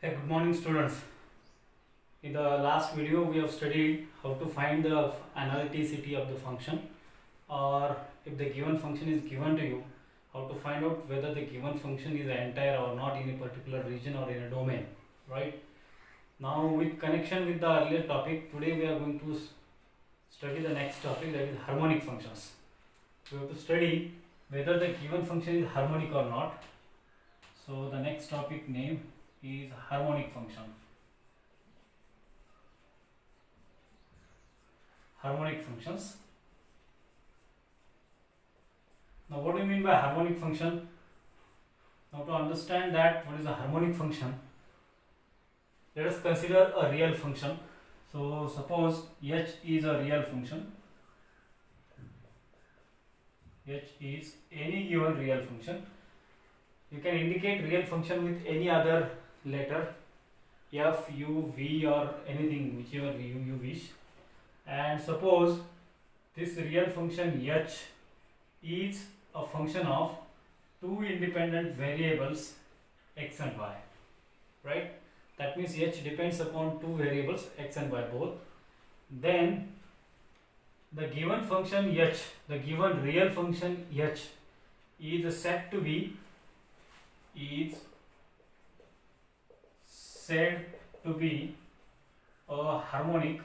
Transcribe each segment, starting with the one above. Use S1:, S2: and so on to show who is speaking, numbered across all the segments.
S1: Hey, good morning, students. In the last video, we have studied how to find the analyticity of the function, or if the given function is given to you, how to find out whether the given function is entire or not in a particular region or in a domain, right? Now, with connection with the earlier topic, today we are going to study the next topic, that is harmonic functions. We have to study whether the given function is harmonic or not. So, the next topic name is harmonic function. Harmonic functions. Now, what do you mean by harmonic function? Now, to understand that what is a harmonic function, let us consider a real function. So, suppose h is a real function. H is any given real function. You can indicate real function with any other letter, f, u, v, or anything, whichever you wish. And suppose this real function h is a function of two independent variables x and y, right? That means h depends upon two variables x and y both. Then the given function h, the given real function h, is said to be a harmonic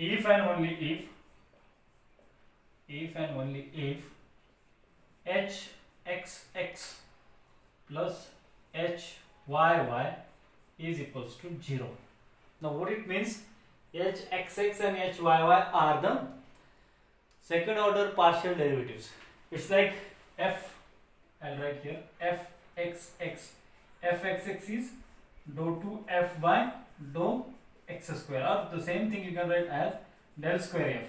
S1: if and only if hxx plus hyy is equals to 0. Now what it means, hxx and hyy are the second order partial derivatives. It's like f, I'll write here, fxx is dou 2 f by dou x square, or the same thing you can write as del square f,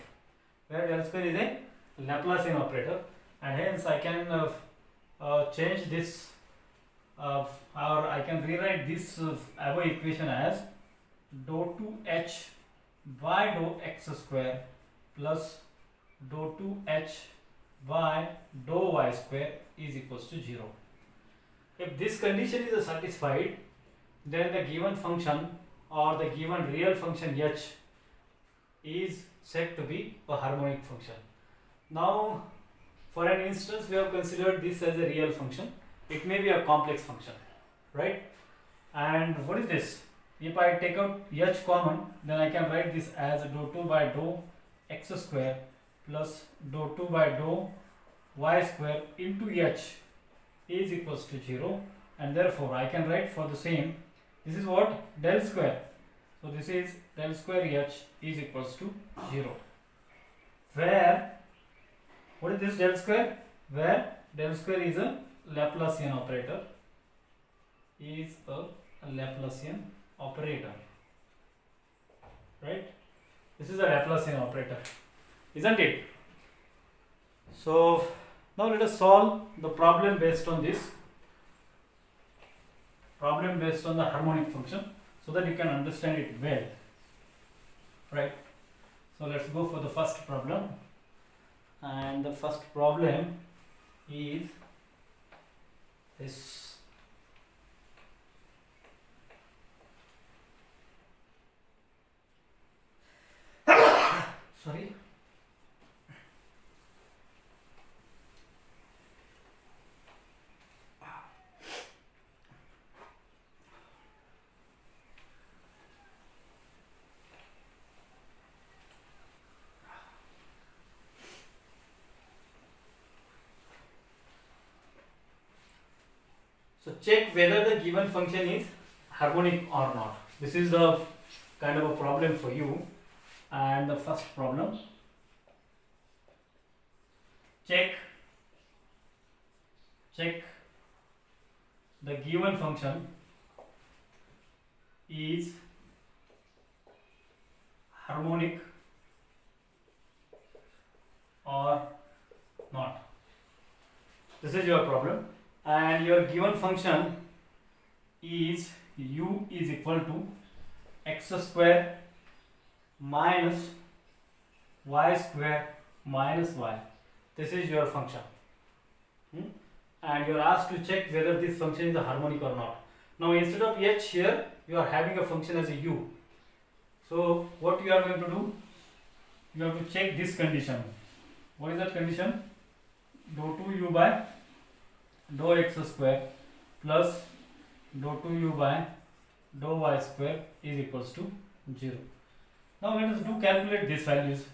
S1: where del square is a Laplacian operator, and hence I can change this or I can rewrite this above equation as dou 2h by dou x square plus dou 2h by dou y square is equals to 0. If this condition is satisfied, then the given function or the given real function h is said to be a harmonic function. Now, for an instance, we have considered this as a real function. It may be a complex function, right? And what is this? If I take out h common, then I can write this as dou 2 by dou x square plus dou 2 by dou y square into h is equals to 0, and therefore I can write for the same, this is what, del square. So this is del square h is equals to 0, where what is this del square? Where del square is a Laplacian operator, right? This is a Laplacian operator, isn't it? So now let us solve the problem based on this, problem based on the harmonic function, so that you can understand it well, right? So let's go for the first problem, and the first problem is this. Sorry. So check whether the given function is harmonic or not. This is the kind of a problem for you. And the first problem, check the given function is harmonic or not. This is your problem, and your given function is u is equal to x square minus y square minus y. This is your function. and you are asked to check whether this function is a harmonic or not. Now instead of h here, you are having a function as a u. So what you are going to do? You have to check this condition. What is that condition? Dou 2u by dou x square plus dou 2u by dou y square is equals to 0. Now let us calculate these values.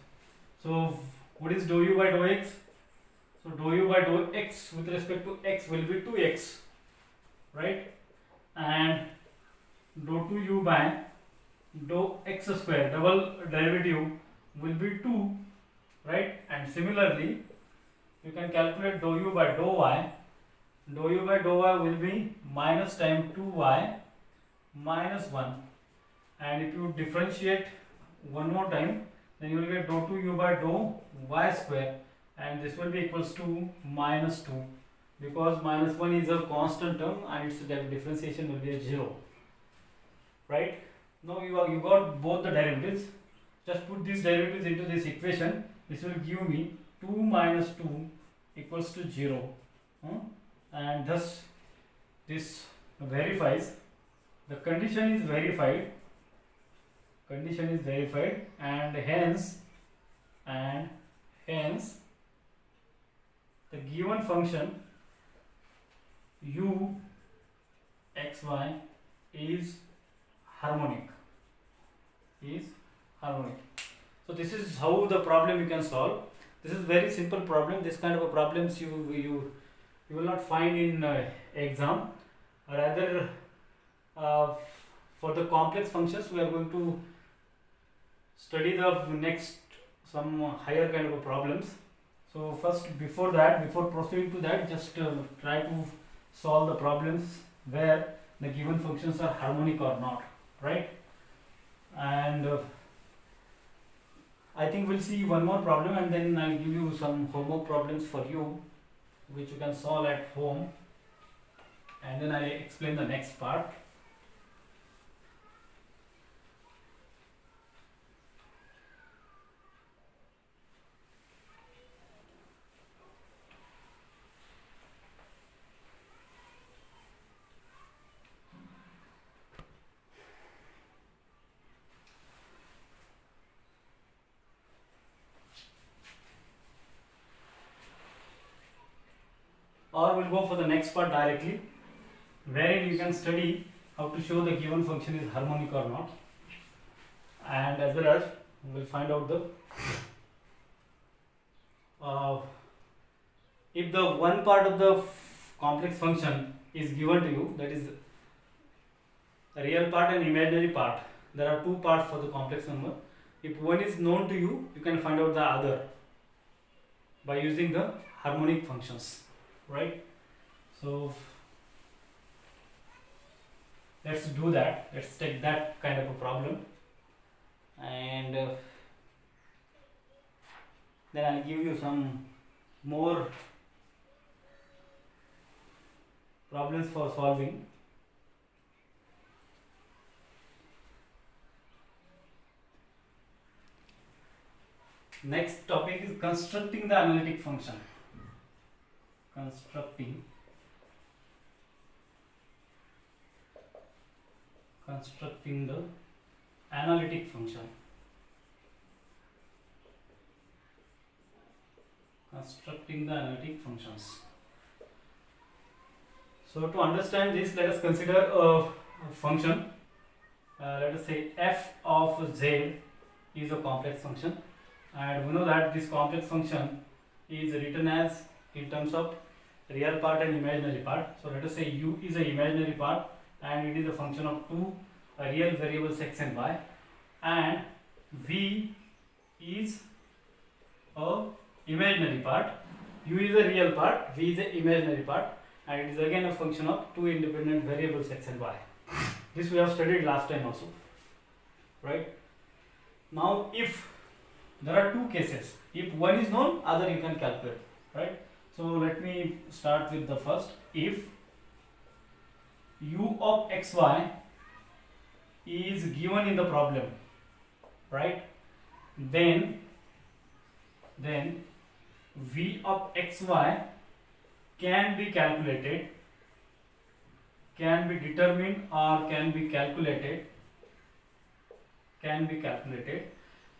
S1: So what is dou u by dou x? So dou u by dou x with respect to x will be 2x, right? And dou 2u by dou x square, double derivative, will be 2, right? And similarly you can calculate dou u by dou y. Dou u by dou y will be minus time 2y minus 1, and if you differentiate one more time, then you will get dou 2u by dou y square, and this will be equals to minus 2, because minus 1 is a constant term and its differentiation will be a 0, right? Now you got both the derivatives. Just put these derivatives into this equation. This will give me 2 minus 2 equals to 0, and thus this verifies the condition is verified. And hence the given function u xy is harmonic. So this is how the problem you can solve. This is very simple problem. This kind of a problems you will not find in exam. Rather, for the complex functions, we are going to study the next some higher kind of problems. So first, before proceeding to that, just try to solve the problems where the given functions are harmonic or not, right? And I think we'll see one more problem, and then I'll give you some homework problems for you, which you can solve at home, and then I explain the next part. Or we'll go for the next part directly, wherein you can study how to show the given function is harmonic or not, and as well as we'll find out the if the one part of the complex function is given to you, that is a real part and imaginary part. There are two parts for the complex number. If one is known to you, you can find out the other by using the harmonic functions, right? So let's do that. Let's take that kind of a problem, and then I'll give you some more problems for solving. Next topic is constructing the analytic function. Constructing the analytic function. Constructing the analytic functions. So to understand this, let us consider a function. Let us say f of z is a complex function, and we know that this complex function is written as in terms of real part and imaginary part. So let us say u is a imaginary part, and it is a function of two real variables x and y, and v is a imaginary part. U is a real part, v is a imaginary part, and it is again a function of two independent variables x and y. This we have studied last time also, right? Now if there are two cases, if one is known, other you can calculate, right? So let me start with the first. If u of xy is given in the problem, right, then v of xy can be calculated, can be determined, or can be calculated,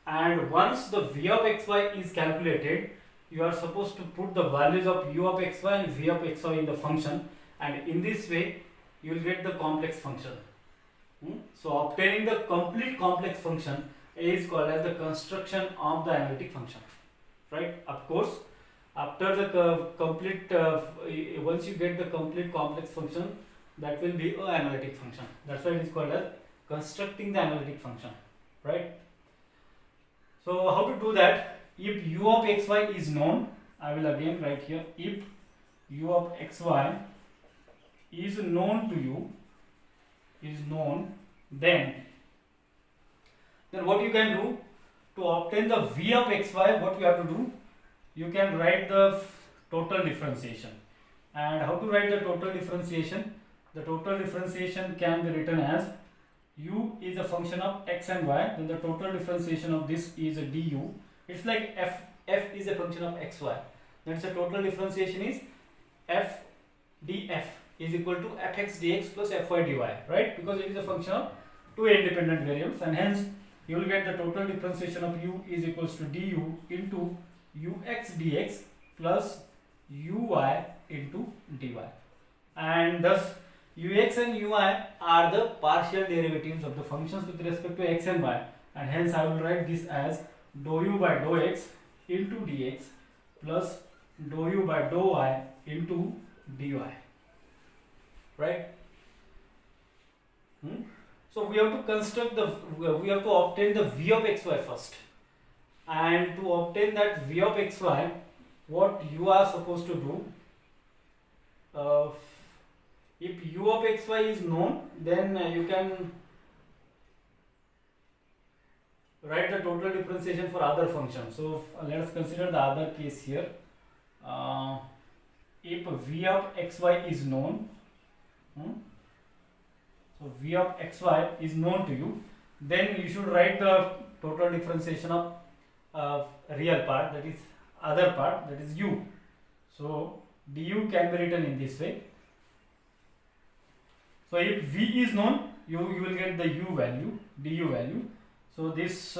S1: and once the v of xy is calculated, you are supposed to put the values of u of xy and v of xy in the function, and in this way you will get the complex function. So obtaining the complete complex function is called as the construction of the analytic function, right? Of course, after the complete once you get the complete complex function, that will be an analytic function. That's why it is called as constructing the analytic function, right? So how to do that? If u of xy is known, I will again write here, if u of xy is known to you, then what you can do to obtain the v of xy, what you have to do, you can write the total differentiation. And how to write the total differentiation? The total differentiation can be written as u is a function of x and y, then the total differentiation of this is a du. It's like f is a function of xy. That's the total differentiation is f df is equal to fx dx plus fy dy, right? Because it is a function of two independent variables, and hence you will get the total differentiation of u is equals to du into ux dx plus uy into dy, and thus ux and ui are the partial derivatives of the functions with respect to x and y, and hence I will write this as dou u by dou x into dx plus dou u by dou y into dy, right? So we have to we have to obtain the v of xy first, and to obtain that v of xy, what you are supposed to do, if u of xy is known, then you can write the total differentiation for other functions. So let us consider the other case here. If v of xy is known, so v of xy is known to you, then you should write the total differentiation of real part, that is other part, that is u. So du can be written in this way. So if v is known, you will get the u value, du value. So this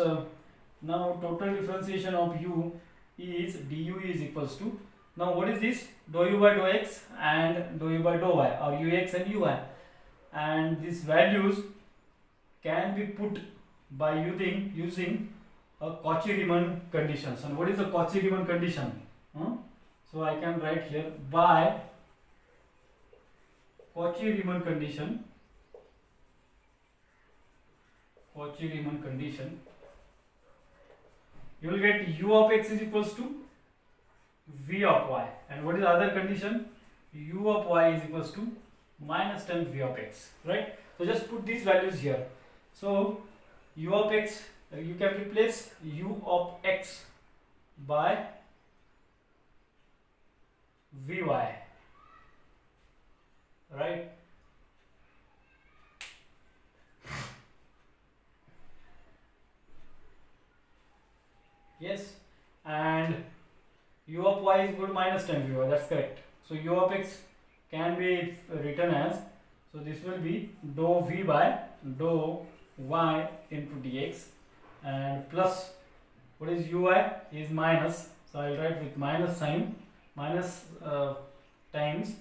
S1: now total differentiation of u is du is equals to, now what is this? Dou u by dou x and dou u by dou y, or ux and ui, and these values can be put by using a Cauchy-Riemann conditions. And what is the Cauchy-Riemann condition? So I can write here, by Cauchy-Riemann condition, you will get u of x is equals to v of y, and what is the other condition? U of y is equals to minus times v of x, right? So just put these values here. So u of x, you can replace u of x by vy, right? Yes, and u of y is equal to minus times vy, that's correct. So u of x can be written as, so this will be dou v by dou y into dx, and plus what is ui is minus, so I will write with minus sign, minus times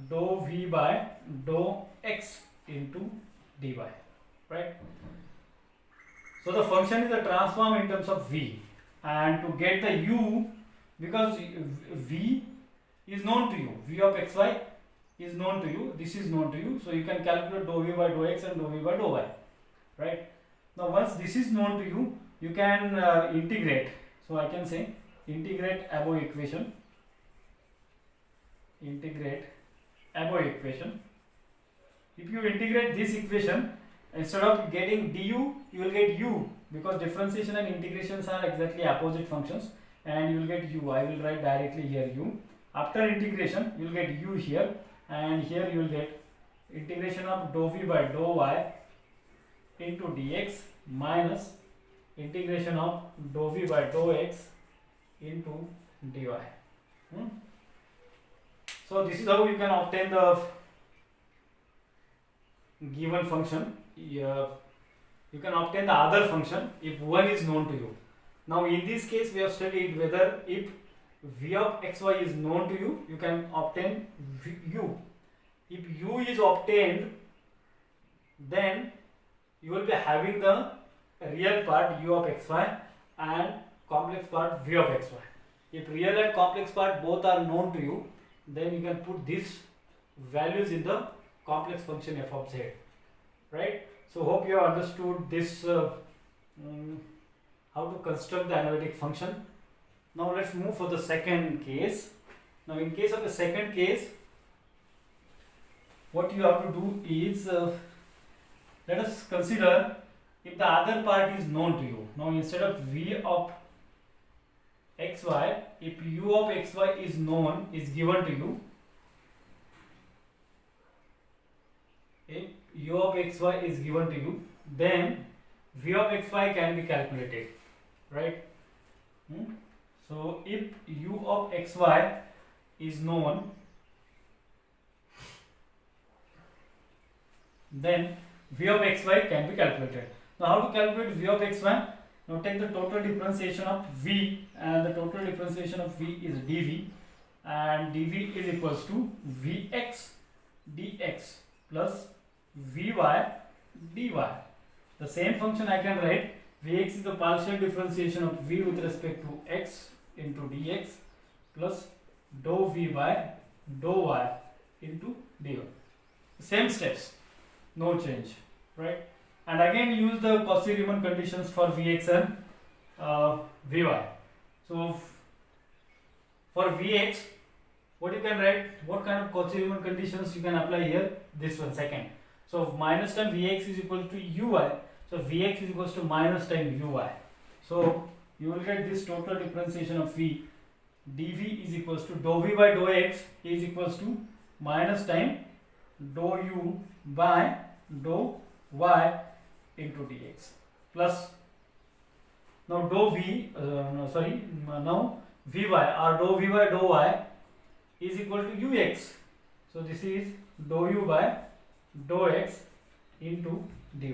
S1: dou v by dou x into dy, right? So the function is a transform in terms of v, and to get the u, because v is known to you, v of xy is known to you, this is known to you, so you can calculate dou v by dou x and dou v by dou y, right? Now once this is known to you, you can integrate. So I can say integrate above equation, If you integrate this equation, instead of getting du, you will get u, because differentiation and integrations are exactly opposite functions, and you will get u. I will write directly here u. After integration, you will get u here, and here you will get integration of dou v by dou y into dx minus integration of dou v by dou x into dy. So this is how you can obtain the given function. You can obtain the other function if one is known to you. Now in this case we have studied whether if v of xy is known to you, you can obtain u. If u is obtained, then you will be having the real part u of xy and complex part v of xy. If real and complex part both are known to you, then you can put these values in the complex function f of z, right? So hope you have understood this how to construct the analytic function. Now let's move for the second case. Now in case of the second case, what you have to do is let us consider if the other part is known to you. Now instead of v of xy, if u of xy is known, is given to you, if u of xy is given to you, then v of xy can be calculated, right? So if u of xy is known, then v of xy can be calculated. Now how to calculate v of xy? Now take the total differentiation of v, and the total differentiation of v is dv, and dv is equals to vx dx plus vy dy. The same function I can write vx is the partial differentiation of v with respect to x into dx plus dou v by dou y into dy. Same steps, no change, right? And again use the Cauchy-Riemann conditions for vx and vy. So for vx, what you can write, what kind of Cauchy-Riemann conditions you can apply here? This one, second. So minus time vx is equal to uy. So vx is equals to minus time uy. So you will get this total differentiation of v, dv is equals to dou v by dou x is equals to minus time dou u by dou y into dx plus now dou v now vy or dou v by dou y is equal to ux. So this is dou u by dou x into dy.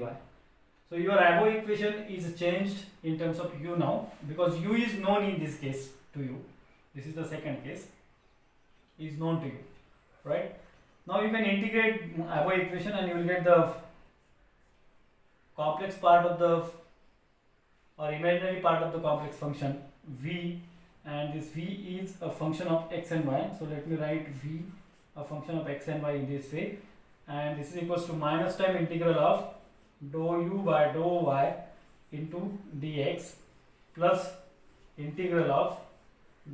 S1: So your above equation is changed in terms of u now, because u is known in this case to you. This is the second case, is known to you, right? Now you can integrate above equation and you will get the complex part of the or imaginary part of the complex function v, and this v is a function of x and y. So let me write v, a function of x and y, in this way, and this is equals to minus time integral of dou u by dou y into dx plus integral of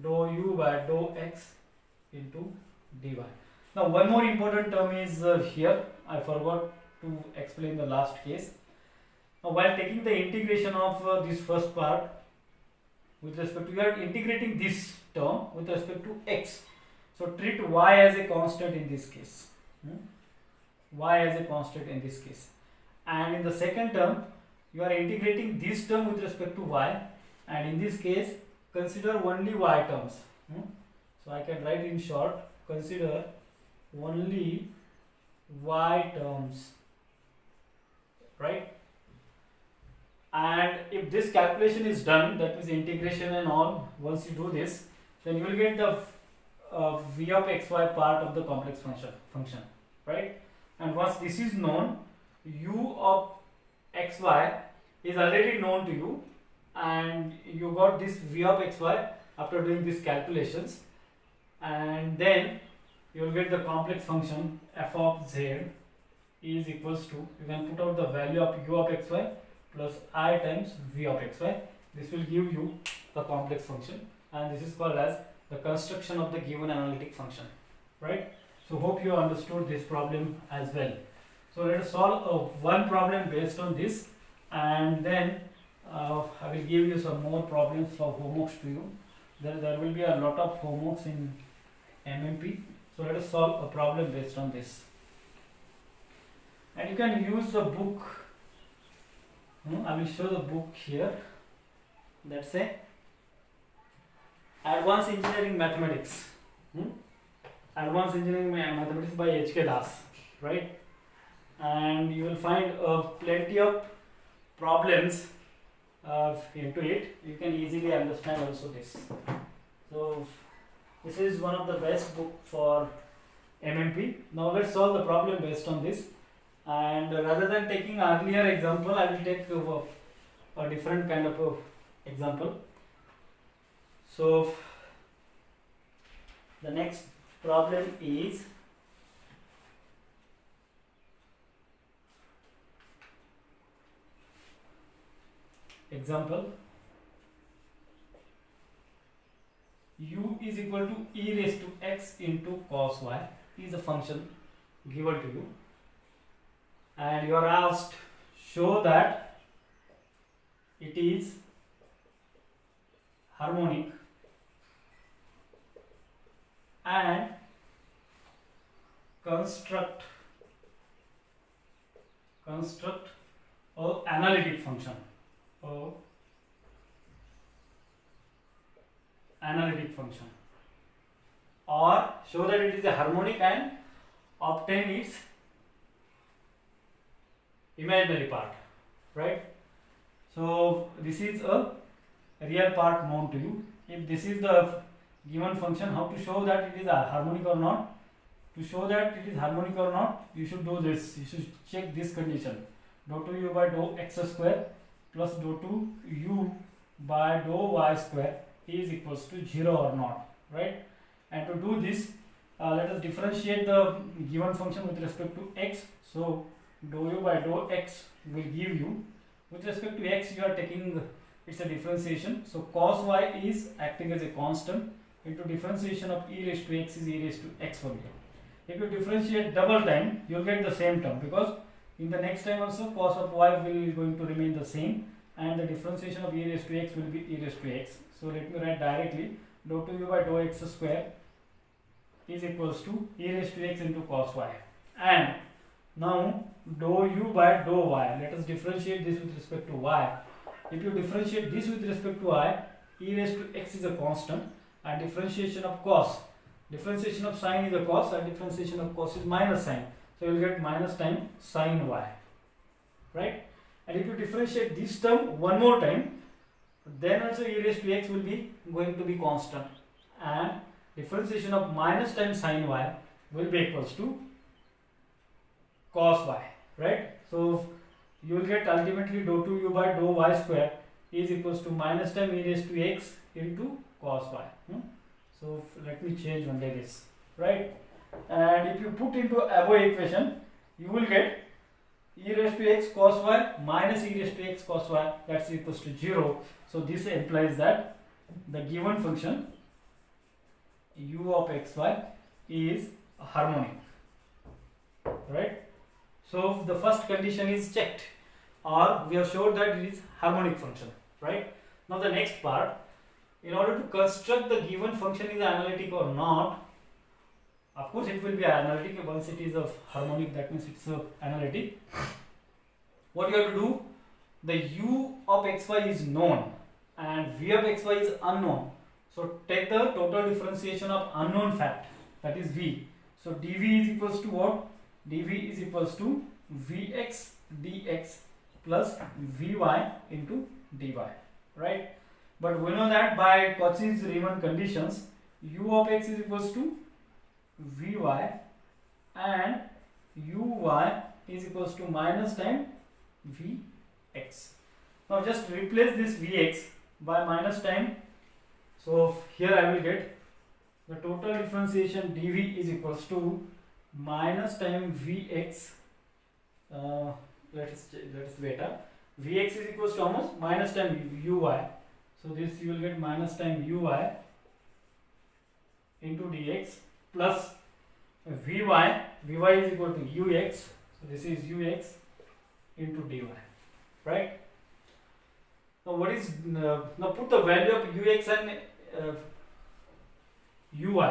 S1: dou u by dou x into dy. Now one more important term is here, I forgot to explain the last case. Now while taking the integration of this first part with respect to, you are integrating this term with respect to x. So treat y as a constant in this case. Y as a constant in this case. And in the second term, you are integrating this term with respect to y, and in this case, consider only y terms. So I can write in short, consider only y terms, right? And if this calculation is done, that is integration and all, once you do this, then you will get the v of xy part of the complex function, right? And once this is known, u of xy is already known to you, and you got this v of xy after doing these calculations, and then you will get the complex function f of z is equals to, you can put out the value of u of xy plus I times v of xy. This will give you the complex function, and this is called as the construction of the given analytic function, right? So hope you understood this problem as well. So let us solve one problem based on this, and then I will give you some more problems for homeworks to you. There will be a lot of homeworks in MMP. So let us solve a problem based on this. And you can use the book. I will show the book here. That's a Advanced Engineering Mathematics. Advanced Engineering Mathematics by H.K. Das, right? And you will find plenty of problems into it. You can easily understand also this. So this is one of the best book for MMP. Now let's solve the problem based on this. And rather than taking earlier example, I will take a different kind of example. So the next problem is example u is equal to e raised to x into cos y is a function given to you, and you are asked show that it is harmonic and construct a analytic function. Analytic function, or show that it is a harmonic and obtain its imaginary part, right? So this is a real part known to you. If this is the given function, how to show that it is a harmonic or not? To show that it is harmonic or not, you should do this. You should check this condition: dou 2u by dou x square plus dou 2u by dou y square is equals to 0 or not, right? And to do this, let us differentiate the given function with respect to x. So dou u by dou x will give you, with respect to x you are taking, it's a differentiation, so cos y is acting as a constant into differentiation of e raised to x is e raised to x only. If you differentiate double time, you will get the same term, because in the next time also cos of y will going to remain the same, and the differentiation of e raised to x will be e raised to x. So let me write directly: dou 2u by dou x square is equals to e raised to x into cos y. And now dou u by dou y, let us differentiate this with respect to y. If you differentiate this with respect to y, e raised to x is a constant, and differentiation of cos, differentiation of sine is a cos, and differentiation of cos is minus sine. So you will get minus times sine y, right? And if you differentiate this term one more time, then also e raised to x will be going to be constant, and differentiation of minus times sine y will be equals to cos y, right? So you will get ultimately dou 2u by dou y square is equals to minus times e raised to x into cos y. So let me change one day this, right? And if you put into above equation, you will get e raised to x cos y minus e raised to x cos y, that's equals to 0. So this implies that the given function u of xy is harmonic, right? So the first condition is checked, or we have showed that it is harmonic function, right? Now the next part, in order to construct the given function is analytic or not, of course it will be analytic. Once it is of harmonic, that means it's analytic. What you have to do, the u of xy is known and v of xy is unknown. So take the total differentiation of unknown fact, that is v. So dv is equals to what? dv is equals to vx dx plus vy into dy, right? But we know that by Cauchy's-Riemann conditions, u of x is equals to vy and uy is equals to minus times vx. Now just replace this vx by minus time. So here I will get the total differentiation dv is equals to minus time vx. Let us wait. Vx is equals to almost minus time uy. So this you will get minus time uy into dx plus vy. Vy is equal to ux. So this is ux into dy, right? Now what is now put the value of ux and ui.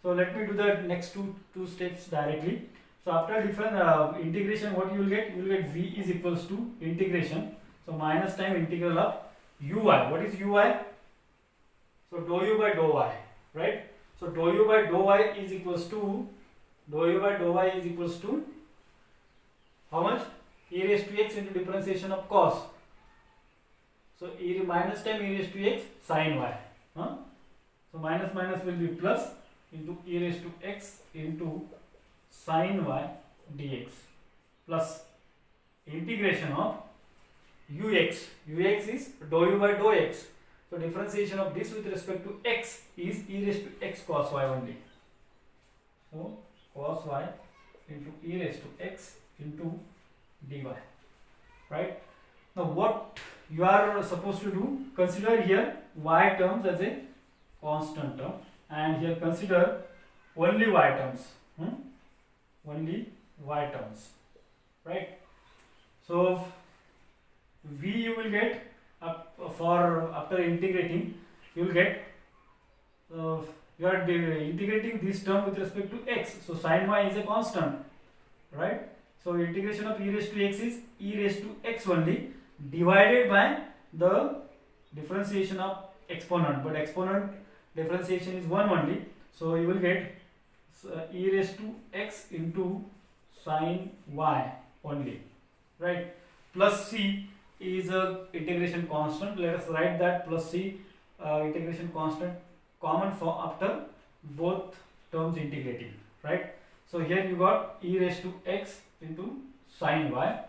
S1: So let me do the next two steps directly. So after different integration, what you will get? You will get v is equals to integration. So minus time integral of ui. What is ui? So dou u by dou y, right? So dou u by dou y is equals to how much? E raised to x into differentiation of cos. So minus time e raised to x sin y. Huh? So minus minus will be plus into e raised to x into sin y dx plus integration of ux. Ux is dou u by dou x. So differentiation of this with respect to x is e raised to x cos y only. So cos y into e raised to x into dy. Right? Now what you are supposed to do? Consider here y terms as a constant term, and here consider only y terms. Only y terms. Right? So v you will get after integrating, you will get you are integrating this term with respect to x. So sin y is a constant, right? So integration of e raised to x is e raised to x only divided by the differentiation of exponent, but exponent differentiation is 1 only. So you will get e raised to x into sin y only, right? Plus c is a integration constant. Let us write that plus c integration constant common for after both terms integrating, right? So here you got e raised to x into sin y,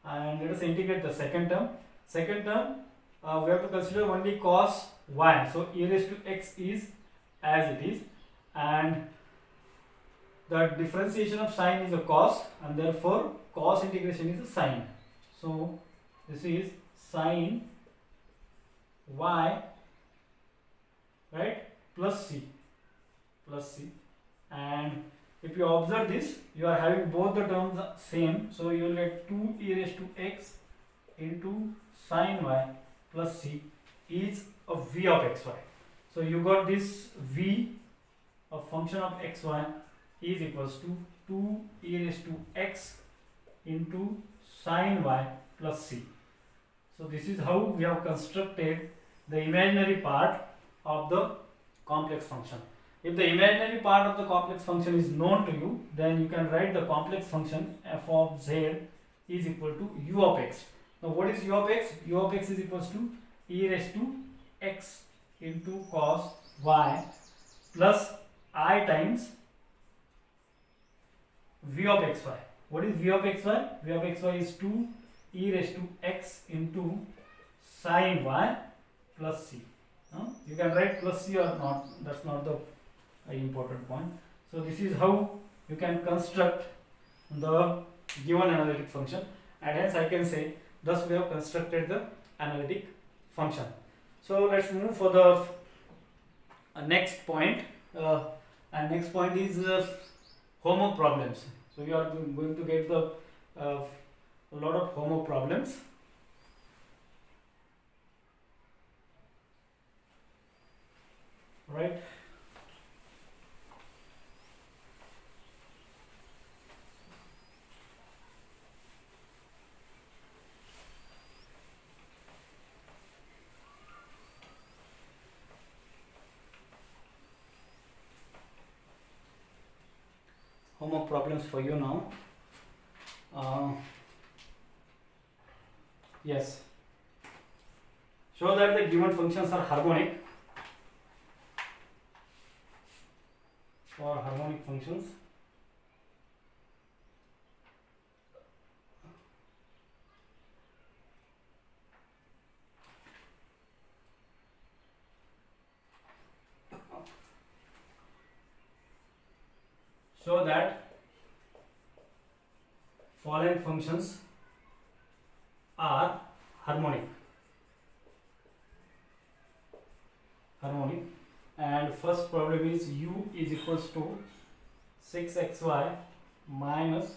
S1: and let us integrate the second term. Second term we have to consider only cos y. So e raised to x is as it is, and the differentiation of sin is a cos, and therefore cos integration is a sin. So this is sin y, right, plus c, and if you observe this, you are having both the terms same, so you will get 2 e raised to x into sin y plus c is a v of xy. So you got this v of function of xy is equals to 2 e raised to x into sin y plus c. So this is how we have constructed the imaginary part of the complex function. If the imaginary part of the complex function is known to you, then you can write the complex function f of z is equal to u of x. Now what is u of x? U of x is equals to e raised to x into cos y plus I times v of xy. What is v of xy? v of xy is 2 e raised to x into sin y plus c. You can write plus c or not, that's not the important point. So this is how you can construct the given analytic function, and hence I can say thus we have constructed the analytic function. So let's move for the next point, and next point is homework problems. So you are going to get the a lot of homework problems. Right? Homework problems for you now. Yes. Show that the given functions are harmonic. For harmonic functions, show that following functions are harmonic. And first problem is u is equals to 6xy minus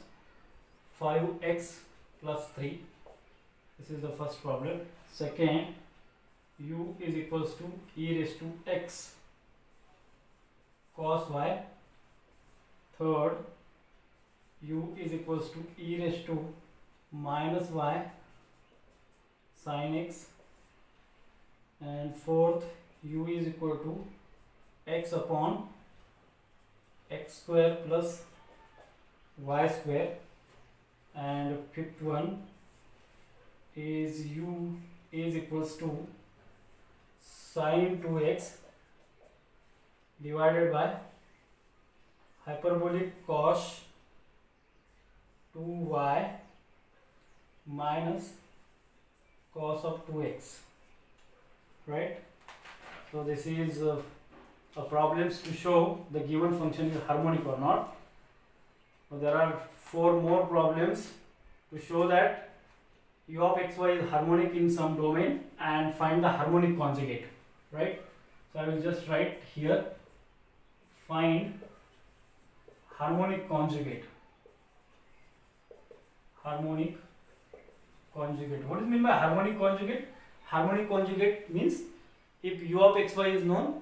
S1: 5x plus 3. This is the first problem. Second, u is equals to e raised to x cos y. Third, u is equals to e raised to minus y sin x. And fourth, u is equal to x upon x square plus y square, and fifth one is u is equals to sine 2x divided by hyperbolic cos 2y minus cos of 2x, right? So this is a problems to show the given function is harmonic or not. So there are 4 more problems to show that u of xy is harmonic in some domain and find the harmonic conjugate, right? So I will just write here, find harmonic conjugate. Harmonic conjugate. What is meant by harmonic conjugate? Harmonic conjugate means if u of xy is known,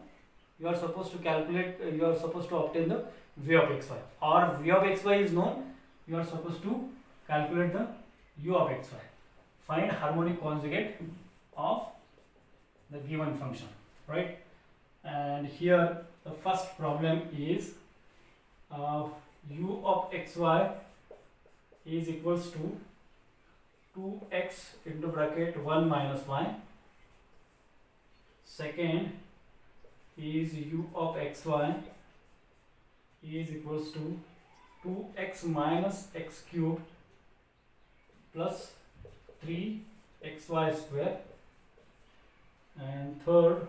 S1: you are supposed to calculate, you are supposed to obtain the v of xy, or v of xy is known, you are supposed to calculate the u of xy. Find harmonic conjugate of the given function, right? And here the first problem is u of xy is equals to 2x into bracket 1 minus y. Second is u of xy is equals to 2x minus x cubed plus 3xy square. And third,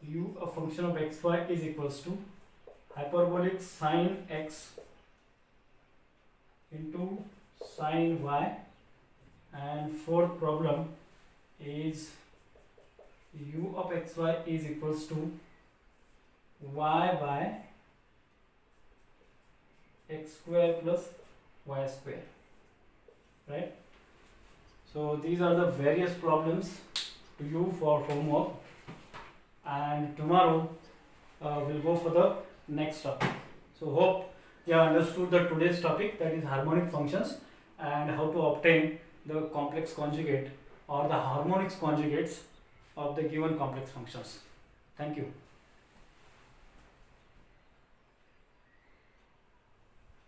S1: u a function of xy is equals to hyperbolic sine x into sine y. And fourth problem is u of xy is equals to y by x square plus y square, right? So these are the various problems to you for homework, and tomorrow we'll go for the next topic. So hope you have understood the today's topic, that is harmonic functions and how to obtain the complex conjugate or the harmonics conjugates of the given complex functions. Thank you.